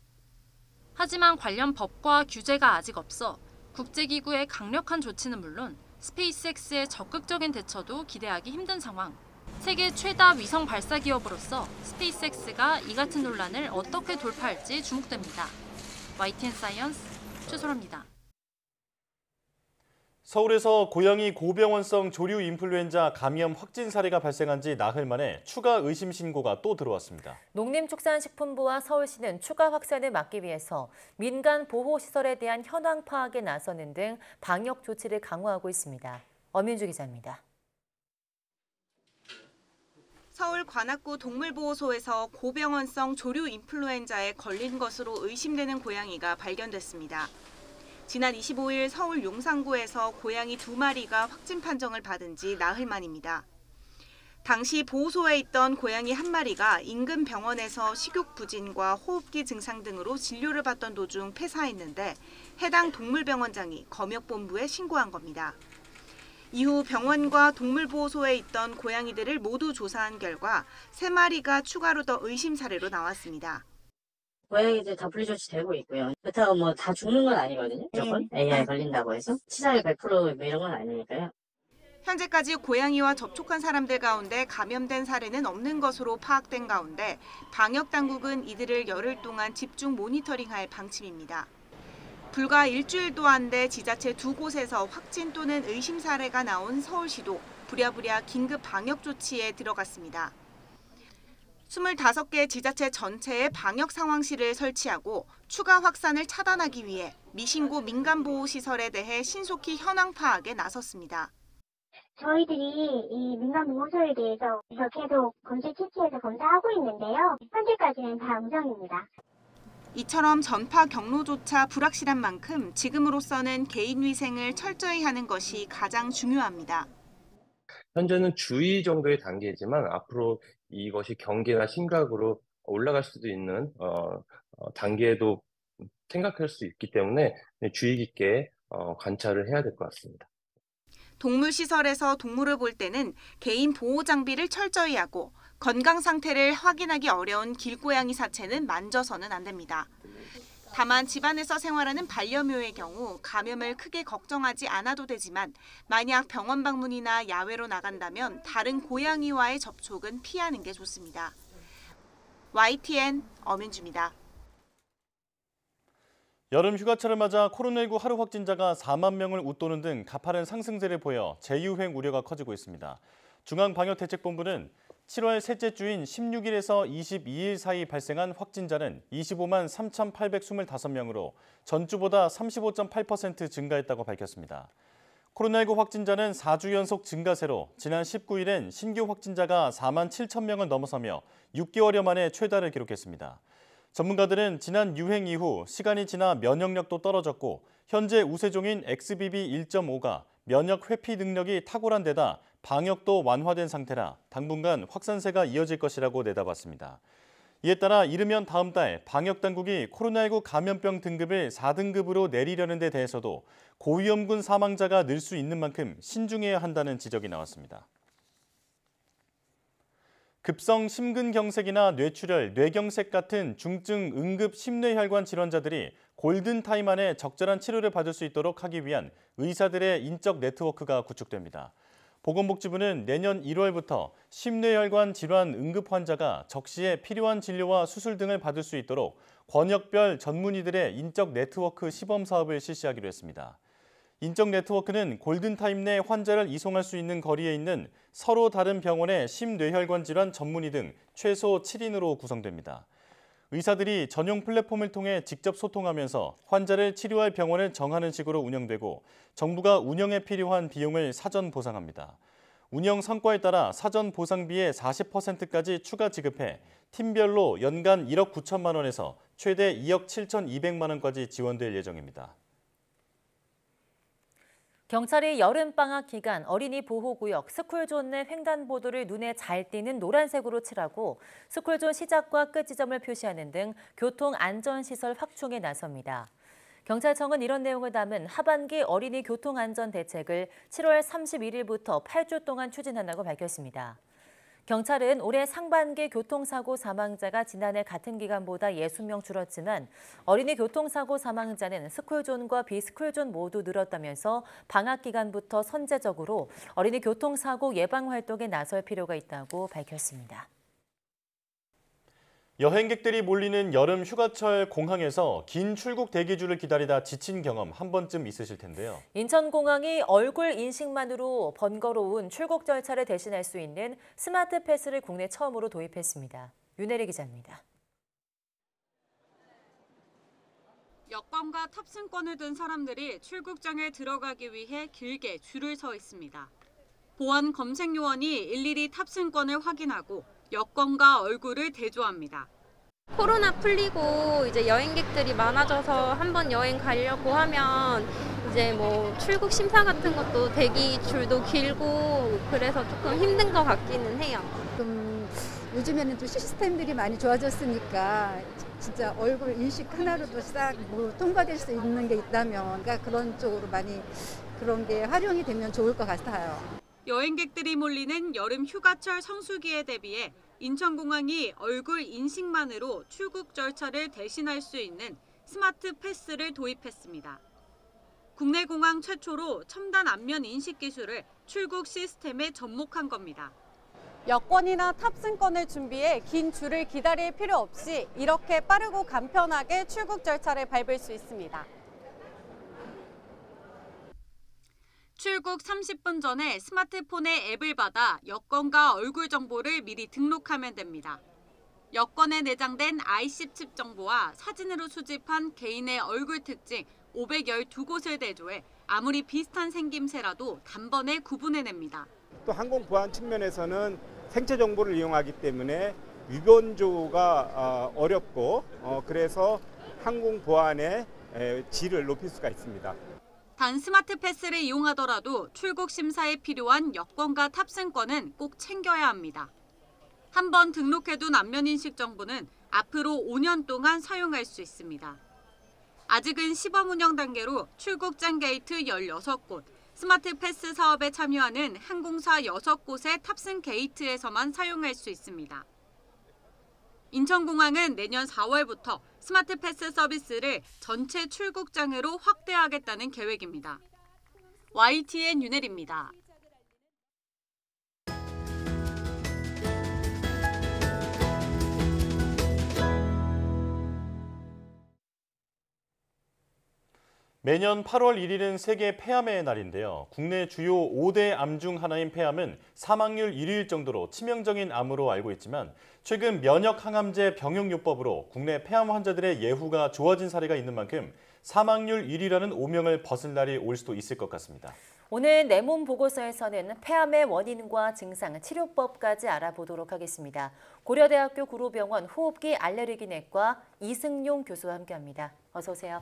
하지만 관련 법과 규제가 아직 없어 국제기구의 강력한 조치는 물론 스페이스X의 적극적인 대처도 기대하기 힘든 상황. 세계 최다 위성 발사 기업으로서 스페이스X가 이 같은 논란을 어떻게 돌파할지 주목됩니다. YTN 사이언스 최소라입니다. 서울에서 고양이 고병원성 조류 인플루엔자 감염 확진 사례가 발생한 지 나흘 만에 추가 의심 신고가 또 들어왔습니다. 농림축산식품부와 서울시는 추가 확산을 막기 위해서 민간 보호시설에 대한 현황 파악에 나서는 등 방역 조치를 강화하고 있습니다. 엄윤주 기자입니다. 서울 관악구 동물보호소에서 고병원성 조류 인플루엔자에 걸린 것으로 의심되는 고양이가 발견됐습니다. 지난 25일 서울 용산구에서 고양이 2마리가 확진 판정을 받은 지 나흘 만입니다. 당시 보호소에 있던 고양이 1마리가 인근 병원에서 식욕 부진과 호흡기 증상 등으로 진료를 받던 도중 폐사했는데 해당 동물병원장이 검역본부에 신고한 겁니다. 이후 병원과 동물보호소에 있던 고양이들을 모두 조사한 결과 3마리가 추가로 더 의심 사례로 나왔습니다. 고양이들 다 분리조치되고 있고요. 그렇다고 뭐 다 죽는 건 아니거든요. 무조건 AI에 걸린다고 해서 치사율 100% 뭐 이런 건 아니니까요. 현재까지 고양이와 접촉한 사람들 가운데 감염된 사례는 없는 것으로 파악된 가운데 방역당국은 이들을 열흘 동안 집중 모니터링할 방침입니다. 불과 일주일도 안 돼 지자체 2곳에서 확진 또는 의심 사례가 나온 서울시도 부랴부랴 긴급 방역 조치에 들어갔습니다. 25개 지자체 전체에 방역 상황실을 설치하고 추가 확산을 차단하기 위해 미신고 민간보호시설에 대해 신속히 현황 파악에 나섰습니다. 저희들이 이 민간보호소에 대해서 계속 검색 채취해서 검사하고 있는데요. 현재까지는 다 음성입니다. 이처럼 전파 경로조차 불확실한 만큼 지금으로서는 개인위생을 철저히 하는 것이 가장 중요합니다. 현재는 주의 정도의 단계이지만 앞으로 이것이 경계나 심각으로 올라갈 수도 있는 단계도 생각할 수 있기 때문에 주의 깊게 관찰을 해야 될 것 같습니다. 동물시설에서 동물을 볼 때는 개인 보호 장비를 철저히 하고 건강 상태를 확인하기 어려운 길고양이 사체는 만져서는 안 됩니다. 다만 집안에서 생활하는 반려묘의 경우 감염을 크게 걱정하지 않아도 되지만 만약 병원 방문이나 야외로 나간다면 다른 고양이와의 접촉은 피하는 게 좋습니다. YTN 엄윤주입니다. 여름 휴가철을 맞아 코로나19 하루 확진자가 4만 명을 웃도는 등 가파른 상승세를 보여 재유행 우려가 커지고 있습니다. 중앙방역대책본부는 7월 셋째 주인 16일에서 22일 사이 발생한 확진자는 25만 3,825명으로 전주보다 35.8% 증가했다고 밝혔습니다. 코로나19 확진자는 4주 연속 증가세로 지난 19일엔 신규 확진자가 4만 7천 명을 넘어서며 6개월여 만에 최다를 기록했습니다. 전문가들은 지난 유행 이후 시간이 지나 면역력도 떨어졌고 현재 우세종인 XBB 1.5가 면역 회피 능력이 탁월한 데다 방역도 완화된 상태라 당분간 확산세가 이어질 것이라고 내다봤습니다. 이에 따라 이르면 다음 달 방역당국이 코로나19 감염병 등급을 4등급으로 내리려는 데 대해서도 고위험군 사망자가 늘 수 있는 만큼 신중해야 한다는 지적이 나왔습니다. 급성 심근경색이나 뇌출혈, 뇌경색 같은 중증 응급 심뇌혈관 질환자들이 골든타임 안에 적절한 치료를 받을 수 있도록 하기 위한 의사들의 인적 네트워크가 구축됩니다. 보건복지부는 내년 1월부터 심뇌혈관 질환 응급 환자가 적시에 필요한 진료와 수술 등을 받을 수 있도록 권역별 전문의들의 인적 네트워크 시범 사업을 실시하기로 했습니다. 인적 네트워크는 골든타임 내 환자를 이송할 수 있는 거리에 있는 서로 다른 병원의 심뇌혈관 질환 전문의 등 최소 7인으로 구성됩니다. 의사들이 전용 플랫폼을 통해 직접 소통하면서 환자를 치료할 병원을 정하는 식으로 운영되고 정부가 운영에 필요한 비용을 사전 보상합니다. 운영 성과에 따라 사전 보상비의 40%까지 추가 지급해 팀별로 연간 1억 9천만 원에서 최대 2억 7,200만 원까지 지원될 예정입니다. 경찰이 여름방학 기간 어린이 보호구역 스쿨존 내 횡단보도를 눈에 잘 띄는 노란색으로 칠하고 스쿨존 시작과 끝 지점을 표시하는 등 교통안전시설 확충에 나섭니다. 경찰청은 이런 내용을 담은 하반기 어린이 교통안전 대책을 7월 31일부터 8주 동안 추진한다고 밝혔습니다. 경찰은 올해 상반기 교통사고 사망자가 지난해 같은 기간보다 60명 줄었지만 어린이 교통사고 사망자는 스쿨존과 비스쿨존 모두 늘었다면서 방학 기간부터 선제적으로 어린이 교통사고 예방 활동에 나설 필요가 있다고 밝혔습니다. 여행객들이 몰리는 여름 휴가철 공항에서 긴 출국 대기줄을 기다리다 지친 경험 한 번쯤 있으실 텐데요. 인천공항이 얼굴 인식만으로 번거로운 출국 절차를 대신할 수 있는 스마트 패스를 국내 처음으로 도입했습니다. 윤혜리 기자입니다. 여권과 탑승권을 든 사람들이 출국장에 들어가기 위해 길게 줄을 서 있습니다. 보안 검색 요원이 일일이 탑승권을 확인하고 여권과 얼굴을 대조합니다. 코로나 풀리고 이제 여행객들이 많아져서 한번 여행 가려고 하면 이제 뭐 출국 심사 같은 것도 대기 줄도 길고 그래서 조금 힘든 것 같기는 해요. 요즘에는 또 시스템들이 많이 좋아졌으니까 진짜 얼굴 인식 하나로도 싹 뭐 통과될 수 있는 게 있다면 그러니까 그런 쪽으로 많이 그런 게 활용이 되면 좋을 것 같아요. 여행객들이 몰리는 여름 휴가철 성수기에 대비해 인천공항이 얼굴 인식만으로 출국 절차를 대신할 수 있는 스마트 패스를 도입했습니다. 국내 공항 최초로 첨단 안면 인식 기술을 출국 시스템에 접목한 겁니다. 여권이나 탑승권을 준비해 긴 줄을 기다릴 필요 없이 이렇게 빠르고 간편하게 출국 절차를 밟을 수 있습니다. 출국 30분 전에 스마트폰에 앱을 받아 여권과 얼굴 정보를 미리 등록하면 됩니다. 여권에 내장된 IC 칩 정보와 사진으로 수집한 개인의 얼굴 특징 512곳을 대조해 아무리 비슷한 생김새라도 단번에 구분해냅니다. 또 항공보안 측면에서는 생체 정보를 이용하기 때문에 위변조가 어렵고 그래서 항공보안의 질을 높일 수가 있습니다. 단 스마트 패스를 이용하더라도 출국 심사에 필요한 여권과 탑승권은 꼭 챙겨야 합니다. 한번 등록해둔 안면인식 정보는 앞으로 5년 동안 사용할 수 있습니다. 아직은 시범 운영 단계로 출국장 게이트 16곳, 스마트 패스 사업에 참여하는 항공사 6곳의 탑승 게이트에서만 사용할 수 있습니다. 인천공항은 내년 4월부터 스마트 패스 서비스를 전체 출국장으로 확대하겠다는 계획입니다. YTN 윤혜리입니다. 매년 8월 1일은 세계 폐암의 날인데요. 국내 주요 5대 암 중 하나인 폐암은 사망률 1위일 정도로 치명적인 암으로 알고 있지만 최근 면역 항암제 병용요법으로 국내 폐암 환자들의 예후가 좋아진 사례가 있는 만큼 사망률 1위라는 오명을 벗을 날이 올 수도 있을 것 같습니다. 오늘 내 몸 보고서에서는 폐암의 원인과 증상, 치료법까지 알아보도록 하겠습니다. 고려대학교 구로병원 호흡기 알레르기내과 이승용 교수와 함께합니다. 어서 오세요.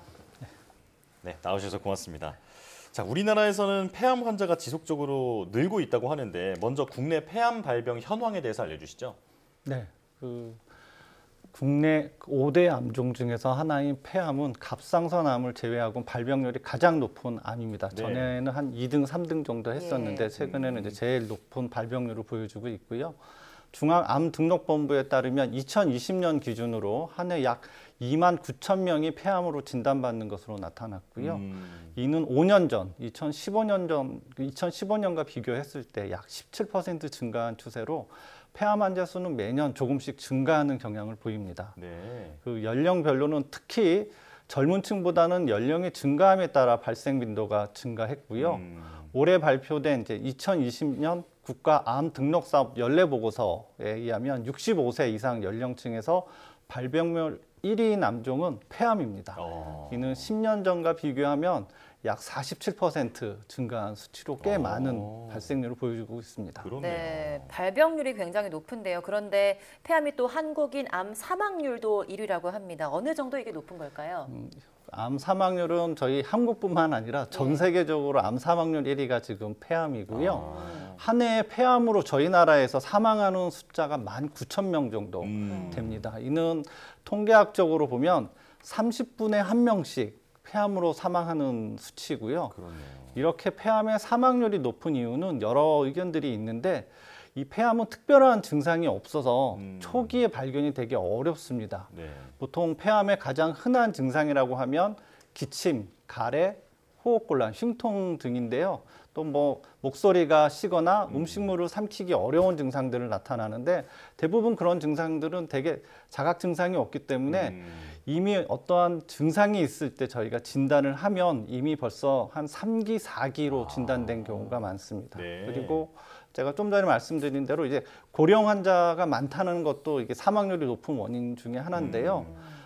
네, 나오셔서 고맙습니다. 자, 우리나라에서는 폐암 환자가 지속적으로 늘고 있다고 하는데 먼저 국내 폐암 발병 현황에 대해서 알려주시죠. 네, 국내 5대 암종 중에서 하나인 폐암은 갑상선암을 제외하고 발병률이 가장 높은 암입니다. 네. 전에는 한 2등, 3등 정도 했었는데 최근에는 이제 제일 높은 발병률을 보여주고 있고요. 중앙암등록본부에 따르면 2020년 기준으로 한 해 약 2만 9천 명이 폐암으로 진단받는 것으로 나타났고요. 이는 5년 전, 2015년과 비교했을 때 약 17% 증가한 추세로 폐암 환자 수는 매년 조금씩 증가하는 경향을 보입니다. 네. 그 연령별로는 특히 젊은 층보다는 연령이 증가함에 따라 발생 빈도가 증가했고요. 올해 발표된 이제 2020년 국가암 등록사업 연례보고서에 의하면 65세 이상 연령층에서 발병률 1위인 암종은 폐암입니다. 이는 10년 전과 비교하면 약 47% 증가한 수치로 꽤 많은 발생률을 보여주고 있습니다. 네, 발병률이 굉장히 높은데요. 그런데 폐암이 또 한국인 암 사망률도 1위라고 합니다. 어느 정도 이게 높은 걸까요? 암 사망률은 저희 한국뿐만 아니라 전 세계적으로 암 사망률 1위가 지금 폐암이고요. 한 해 폐암으로 저희 나라에서 사망하는 숫자가 19,000명 정도 됩니다. 이는 통계학적으로 보면 30분에 1명씩 폐암으로 사망하는 수치고요. 이렇게 폐암의 사망률이 높은 이유는 여러 의견들이 있는데 이 폐암은 특별한 증상이 없어서 초기에 발견이 되게 어렵습니다. 보통 폐암의 가장 흔한 증상이라고 하면 기침, 가래, 호흡곤란, 흉통 등인데요. 또 뭐 목소리가 쉬거나 음식물을 삼키기 어려운 증상들을 나타나는데 대부분 그런 증상들은 되게 자각 증상이 없기 때문에 이미 어떠한 증상이 있을 때 저희가 진단을 하면 이미 벌써 한 3기, 4기로 진단된 경우가 많습니다. 그리고 제가 좀 전에 말씀드린 대로 이제 고령 환자가 많다는 것도 이게 사망률이 높은 원인 중에 하나인데요.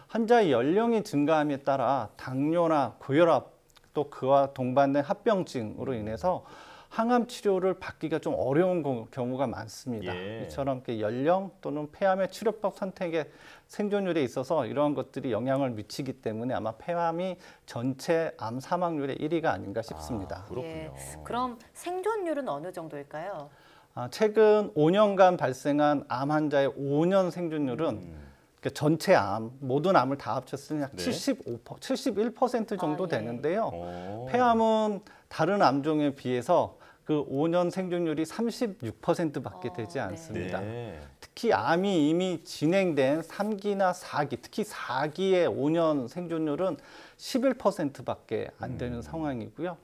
환자의 연령이 증가함에 따라 당뇨나 고혈압 또 그와 동반된 합병증으로 인해서 항암 치료를 받기가 좀 어려운 경우가 많습니다. 이처럼 연령 또는 폐암의 치료법 선택의 생존율에 있어서 이러한 것들이 영향을 미치기 때문에 아마 폐암이 전체 암 사망률의 1위가 아닌가 싶습니다. 그렇군요. 그럼 생존율은 어느 정도일까요? 최근 5년간 발생한 암 환자의 5년 생존율은 전체 암, 모든 암을 다 합쳤을 때 약 71% 정도 되는데요. 폐암은 다른 암종에 비해서 그 5년 생존율이 36%밖에 되지 않습니다. 특히 암이 이미 진행된 3기나 4기, 특히 4기의 5년 생존율은 11%밖에 안 되는 상황이고요.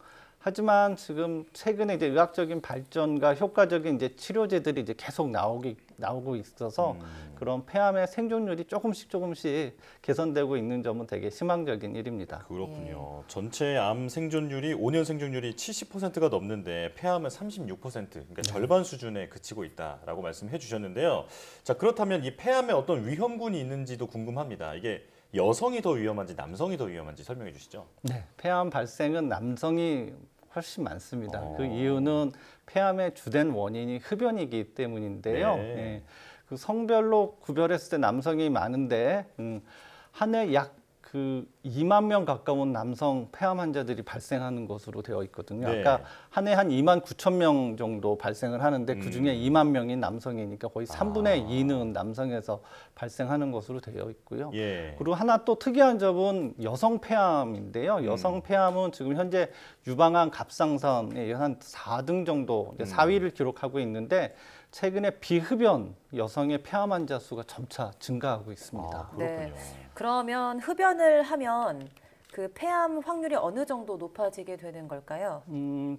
하지만 지금 최근에 이제 의학적인 발전과 효과적인 이제 치료제들이 이제 계속 나오고 있어서 그런 폐암의 생존율이 조금씩 개선되고 있는 점은 되게 희망적인 일입니다. 그렇군요. 전체 암 생존율이 5년 생존율이 70%가 넘는데 폐암은 36%, 그러니까 절반 수준에 그치고 있다라고 말씀해 주셨는데요. 자, 그렇다면 이 폐암에 어떤 위험군이 있는지도 궁금합니다. 이게 여성이 더 위험한지 남성이 더 위험한지 설명해 주시죠. 네, 폐암 발생은 남성이 훨씬 많습니다. 그 이유는 폐암의 주된 원인이 흡연이기 때문인데요. 그 성별로 구별했을 때 남성이 많은데 한 해 약 2만 명 가까운 남성 폐암 환자들이 발생하는 것으로 되어 있거든요. 아까 한 해 한 2만 9천 명 정도 발생을 하는데 그중에 2만 명이 남성이니까 거의 3분의 2는 남성에서 발생하는 것으로 되어 있고요. 그리고 하나 또 특이한 점은 여성 폐암인데요. 여성 폐암은 지금 현재 유방암 갑상선에 한 4등 정도 4위를 기록하고 있는데 최근에 비흡연 여성의 폐암 환자 수가 점차 증가하고 있습니다. 네. 그러면 흡연을 하면 그 폐암 확률이 어느 정도 높아지게 되는 걸까요?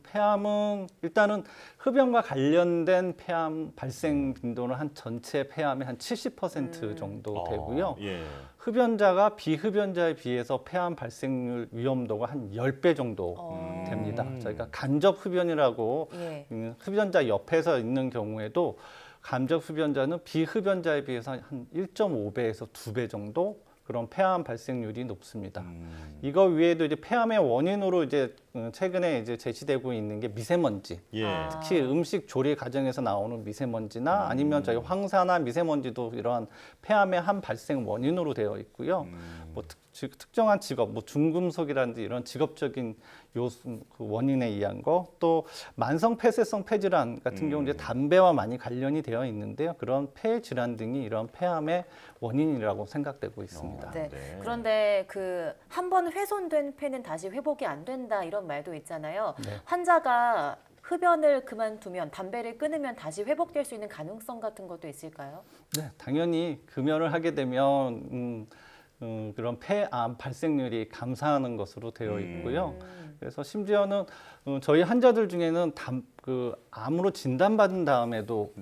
폐암은 일단은 흡연과 관련된 폐암 발생 빈도는 한 전체 폐암의 한 70% 정도 되고요. 예. 흡연자가 비흡연자에 비해서 폐암 발생률 위험도가 한 10배 정도 됩니다. 저희가 간접 흡연이라고 예. 흡연자 옆에서 있는 경우에도 간접 흡연자는 비흡연자에 비해서 한 1.5배에서 2배 정도 그런 폐암 발생률이 높습니다. 이거 외에도 이제 폐암의 원인으로 이제 최근에 이제 제시되고 있는 게 미세먼지. 예. 특히 음식 조리 과정에서 나오는 미세먼지나 아니면 저희 황사나 미세먼지도 이러한 폐암의 한 발생 원인으로 되어 있고요. 뭐 특정한 직업, 뭐 중금속이라든지 이런 직업적인 요소 그 원인에 의한 거, 또 만성 폐쇄성 폐질환 같은 경우 이제 담배와 많이 관련이 되어 있는데요. 그런 폐 질환 등이 이런 폐암의 원인이라고 생각되고 있습니다. 네. 그런데 그 한 번 훼손된 폐는 다시 회복이 안 된다 이런 말도 있잖아요. 네. 환자가 흡연을 그만두면 담배를 끊으면 다시 회복될 수 있는 가능성 같은 것도 있을까요? 네, 당연히 금연을 하게 되면 그런 폐암 발생률이 감소하는 것으로 되어 있고요. 그래서 심지어는 저희 환자들 중에는 암으로 진단받은 다음에도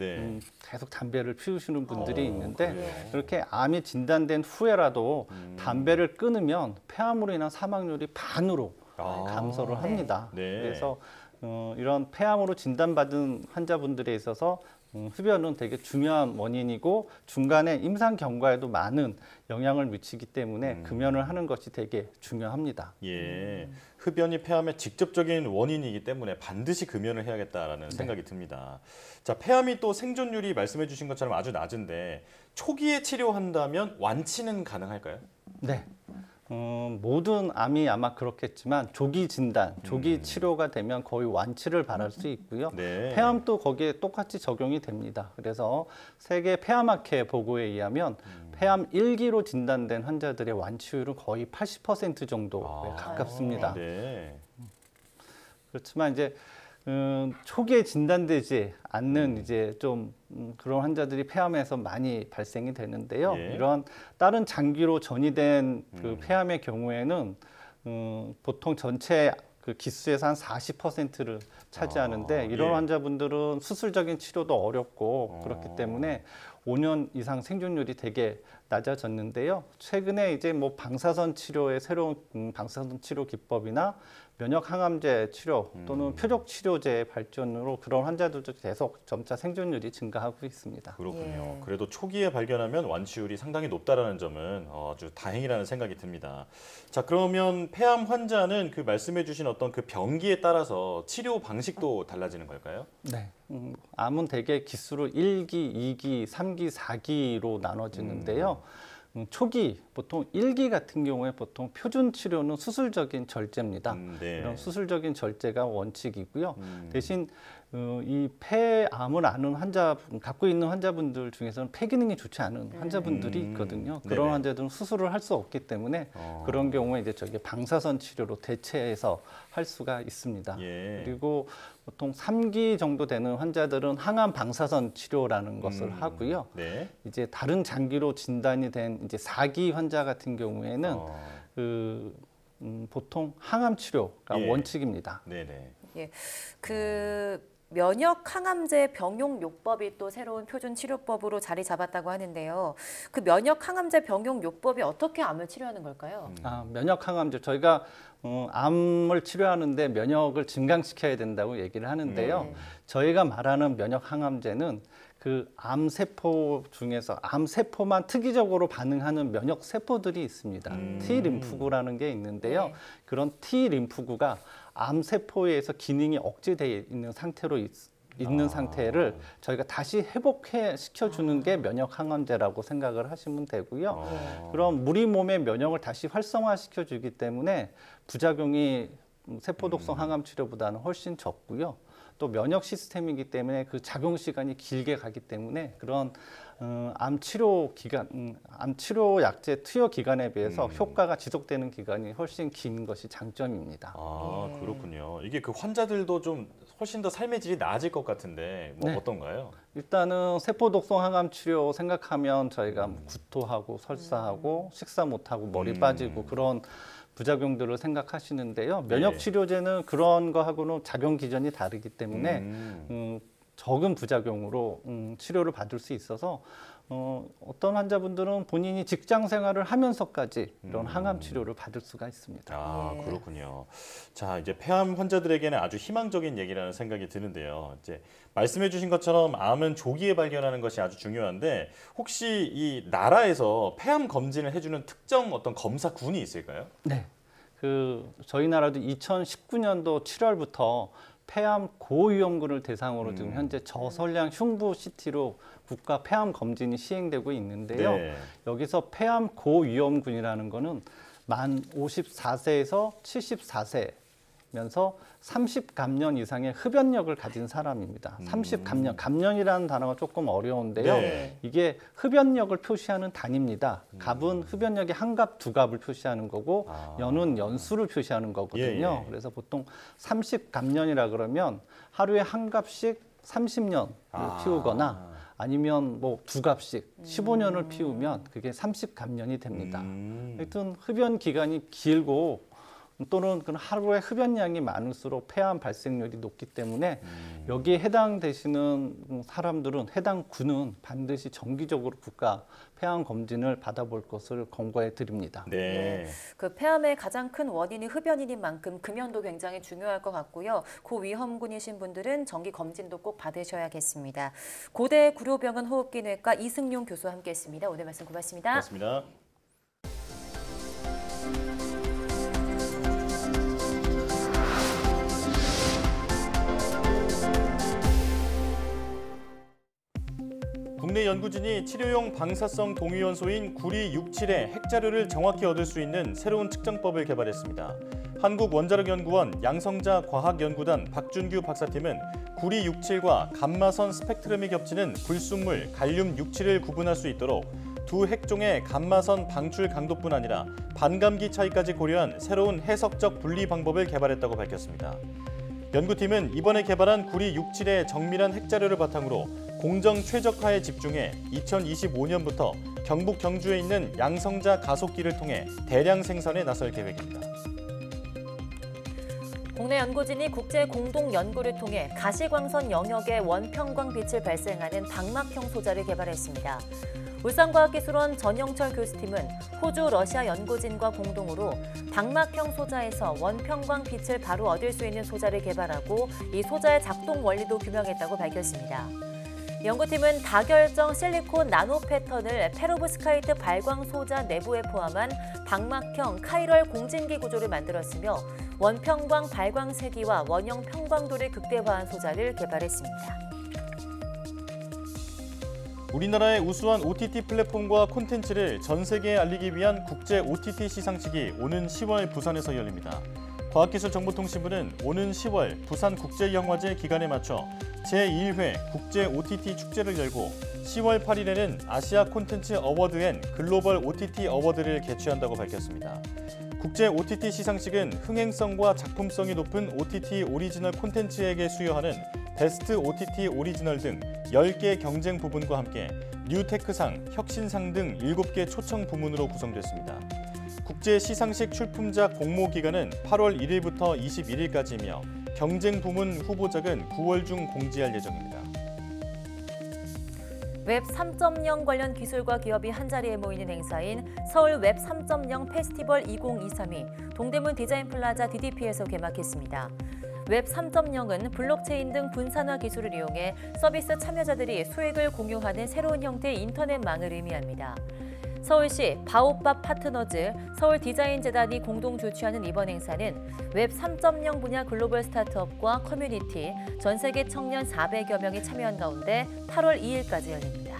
계속 담배를 피우시는 분들이 있는데 그렇게 암이 진단된 후에라도 담배를 끊으면 폐암으로 인한 사망률이 반으로 감소를 합니다. 그래서 이런 폐암으로 진단받은 환자분들에 있어서 흡연은 되게 중요한 원인이고 중간에 임상 경과에도 많은 영향을 미치기 때문에 금연을 하는 것이 되게 중요합니다. 예, 흡연이 폐암의 직접적인 원인이기 때문에 반드시 금연을 해야겠다라는 생각이 듭니다. 자, 폐암이 또 생존율이 말씀해 주신 것처럼 아주 낮은데 초기에 치료한다면 완치는 가능할까요? 네. 모든 암이 아마 그렇겠지만 조기 진단, 조기 치료가 되면 거의 완치를 바랄 수 있고요. 폐암도 거기에 똑같이 적용이 됩니다. 그래서 세계 폐암학회 보고에 의하면 폐암 1기로 진단된 환자들의 완치율은 거의 80% 정도에 가깝습니다. 그렇지만 이제 초기에 진단되지 않는 이제 좀 그런 환자들이 폐암에서 많이 발생이 되는데요. 이런 다른 장기로 전이된 그 폐암의 경우에는 보통 전체 그 기수에서 한 40%를 차지하는데 이런 환자분들은 수술적인 치료도 어렵고 그렇기 때문에 5년 이상 생존율이 되게 낮아졌는데요. 최근에 이제 뭐 방사선 치료의 새로운 방사선 치료 기법이나 면역 항암제 치료 또는 표적 치료제의 발전으로 그런 환자들도 계속 점차 생존율이 증가하고 있습니다. 그렇군요. 그래도 초기에 발견하면 완치율이 상당히 높다라는 점은 아주 다행이라는 생각이 듭니다. 자, 그러면 폐암 환자는 그 말씀해 주신 어떤 그 병기에 따라서 치료 방식도 달라지는 걸까요? 네. 암은 대개 기수로 1기, 2기, 3기, 4기로 나눠지는데요. 초기, 보통 1기 같은 경우에 보통 표준 치료는 수술적인 절제입니다. 이런 수술적인 절제가 원칙이고요. 대신 이 폐암을 앓는 갖고 있는 환자분들 중에서는 폐 기능이 좋지 않은 환자분들이 있거든요. 그런 환자들은 수술을 할 수 없기 때문에 그런 경우에 이제 저기 방사선 치료로 대체해서 할 수가 있습니다. 그리고 보통 3기 정도 되는 환자들은 항암 방사선 치료라는 것을 하고요. 이제 다른 장기로 진단이 된 이제 4기 환자 같은 경우에는 보통 항암 치료가 원칙입니다. 면역 항암제 병용 요법이 또 새로운 표준 치료법으로 자리 잡았다고 하는데요. 그 면역 항암제 병용 요법이 어떻게 암을 치료하는 걸까요? 면역 항암제 저희가 암을 치료하는데 면역을 증강시켜야 된다고 얘기를 하는데요. 저희가 말하는 면역 항암제는 그 암세포 중에서 암세포만 특이적으로 반응하는 면역 세포들이 있습니다. T 림프구라는 게 있는데요. 그런 T 림프구가 암세포에 의해서 기능이 억제되어 있는 상태로 있는 상태를 저희가 다시 회복해 시켜주는 게 면역 항암제라고 생각을 하시면 되고요. 그럼 우리 몸의 면역을 다시 활성화시켜주기 때문에 부작용이 세포 독성 항암 치료보다는 훨씬 적고요. 또 면역 시스템이기 때문에 그 작용 시간이 길게 가기 때문에 그런 암 치료 약제 투여 기간에 비해서 효과가 지속되는 기간이 훨씬 긴 것이 장점입니다. 그렇군요. 이게 그 환자들도 좀 훨씬 더 삶의 질이 나아질 것 같은데 어떤가요? 일단은 세포 독성 항암 치료 생각하면 저희가 구토하고 설사하고 식사 못하고 머리 빠지고 그런 부작용들을 생각하시는데요. 면역 치료제는 그런 거하고는 작용 기전이 다르기 때문에 적은 부작용으로 치료를 받을 수 있어서 어떤 환자분들은 본인이 직장 생활을 하면서까지 이런 항암 치료를 받을 수가 있습니다. 아, 그렇군요. 자, 이제 폐암 환자들에게는 아주 희망적인 얘기라는 생각이 드는데요. 이제 말씀해 주신 것처럼 암은 조기에 발견하는 것이 아주 중요한데 혹시 이 나라에서 폐암 검진을 해주는 특정 어떤 검사군이 있을까요? 네. 저희 나라도 2019년도 7월부터 폐암 고위험군을 대상으로 지금 현재 저설량 흉부 CT로 국가 폐암 검진이 시행되고 있는데요. 네. 여기서 폐암 고위험군이라는 거는 만 54세에서 74세면서 30감년 이상의 흡연력을 가진 사람입니다. 30감년, 감년이라는 단어가 조금 어려운데요. 네. 이게 흡연력을 표시하는 단위입니다. 갑은 흡연력의 한 갑, 두 갑을 표시하는 거고 연은 연수를 표시하는 거거든요. 그래서 보통 30감년이라 그러면 하루에 한 갑씩 30년을 피우거나 아니면 뭐 두 갑씩 15년을 피우면 그게 30감년이 됩니다. 하여튼 흡연 기간이 길고 또는 하루에 흡연량이 많을수록 폐암 발생률이 높기 때문에 여기에 해당되시는 사람들은 해당 군은 반드시 정기적으로 국가 폐암 검진을 받아볼 것을 권고해 드립니다. 네. 그 폐암의 가장 큰 원인이 흡연인 만큼 금연도 굉장히 중요할 것 같고요. 고위험군이신 분들은 정기 검진도 꼭 받으셔야겠습니다. 고대 구로병원 호흡기내과 이승용 교수와 함께했습니다. 오늘 말씀 고맙습니다. 고맙습니다. 국내 연구진이 치료용 방사성 동위원소인 구리67의 핵자료를 정확히 얻을 수 있는 새로운 측정법을 개발했습니다. 한국원자력연구원 양성자 과학연구단 박준규 박사팀은 구리67과 감마선 스펙트럼이 겹치는 불순물 갈륨67을 구분할 수 있도록 두 핵종의 감마선 방출 강도뿐 아니라 반감기 차이까지 고려한 새로운 해석적 분리 방법을 개발했다고 밝혔습니다. 연구팀은 이번에 개발한 구리67의 정밀한 핵자료를 바탕으로 공정 최적화에 집중해 2025년부터 경북 경주에 있는 양성자 가속기를 통해 대량 생산에 나설 계획입니다. 국내 연구진이 국제 공동 연구를 통해 가시광선 영역에 원평광 빛을 발생하는 방막형 소자를 개발했습니다. 울산과학기술원 전영철 교수팀은 호주, 러시아 연구진과 공동으로 방막형 소자에서 원평광 빛을 바로 얻을 수 있는 소자를 개발하고 이 소자의 작동 원리도 규명했다고 밝혔습니다. 연구팀은 다결정 실리콘 나노 패턴을 페로브스카이트 발광 소자 내부에 포함한 방막형 카이럴 공진기 구조를 만들었으며 원평광 발광 세기와 원형 평광도를 극대화한 소자를 개발했습니다. 우리나라의 우수한 OTT 플랫폼과 콘텐츠를 전 세계에 알리기 위한 국제 OTT 시상식이 오는 10월 부산에서 열립니다. 과학기술정보통신부는 오는 10월 부산국제영화제 기간에 맞춰 제1회 국제 OTT 축제를 열고 10월 8일에는 아시아 콘텐츠 어워드 앤 글로벌 OTT 어워드를 개최한다고 밝혔습니다. 국제 OTT 시상식은 흥행성과 작품성이 높은 OTT 오리지널 콘텐츠에게 수여하는 베스트 OTT 오리지널 등 10개 경쟁 부문과 함께 뉴테크상, 혁신상 등 7개 초청 부문으로 구성됐습니다. 국제 시상식 출품작 공모 기간은 8월 1일부터 21일까지이며 경쟁 부문 후보작은 9월 중 공지할 예정입니다. 웹 3.0 관련 기술과 기업이 한자리에 모이는 행사인 서울 웹 3.0 페스티벌 2023이 동대문 디자인 플라자 DDP에서 개막했습니다. 웹 3.0은 블록체인 등 분산화 기술을 이용해 서비스 참여자들이 수익을 공유하는 새로운 형태의 인터넷망을 의미합니다. 서울시 바오밥 파트너즈, 서울디자인재단이 공동 주최하는 이번 행사는 웹 3.0 분야 글로벌 스타트업과 커뮤니티, 전 세계 청년 400여 명이 참여한 가운데 8월 2일까지 열립니다.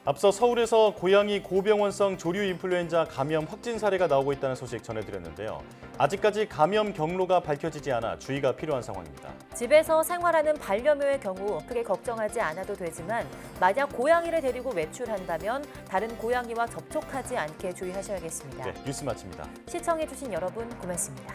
앞서 서울에서 고양이 고병원성 조류 인플루엔자 감염 확진 사례가 나오고 있다는 소식 전해드렸는데요. 아직까지 감염 경로가 밝혀지지 않아 주의가 필요한 상황입니다. 집에서 생활하는 반려묘의 경우 크게 걱정하지 않아도 되지만 만약 고양이를 데리고 외출한다면 다른 고양이와 접촉하지 않게 주의하셔야겠습니다. 네, 뉴스 마칩니다. 시청해주신 여러분 고맙습니다.